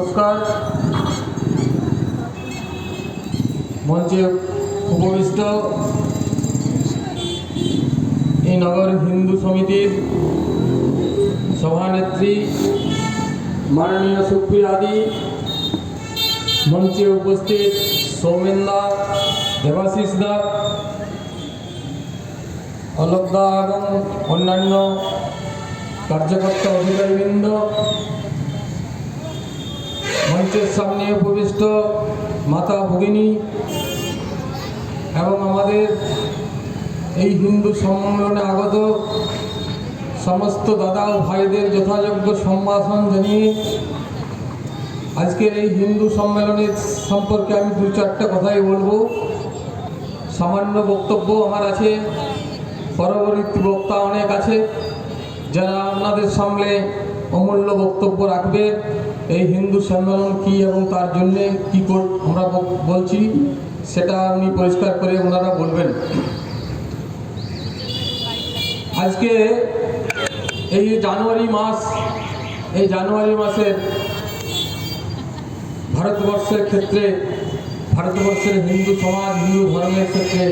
নমস্কার। মঞ্চে উপবিষ্ট এই নগর হিন্দু সমিতির সভানেত্রী মাননীয় সুপ্রিয়াদি, মঞ্চে উপস্থিত সৌমেন দা, দেবাশিস দা, অলোক দা এবং অন্যান্য কার্যকর্তা অধিকারীবৃন্দ, মঞ্চের সামনে উপবিষ্ট মাতা ভগিনী এবং আমাদের এই হিন্দু সম্মেলনে আগত সমস্ত দাদা ও ভাইদের যথাযোগ্য সম্ভাষণ জানিয়ে আজকের এই হিন্দু সম্মেলনের সম্পর্কে আমি দু চারটা কথাই বলবো। সামান্য বক্তব্য আমার আছে, পরবর্তী বক্তা অনেক আছে যারা আপনাদের সামনে অমূল্য বক্তব্য রাখবে। এই হিন্দু সম্মেলন কি এবং তার জন্যে কী আমরা বলছি সেটা উনি পরিষ্কার করে ওনারা বলবেন। আজকে এই জানুয়ারি মাসের ভারতবর্ষের ক্ষেত্রে, ভারতবর্ষের হিন্দু সমাজ, হিন্দু ধর্মের ক্ষেত্রে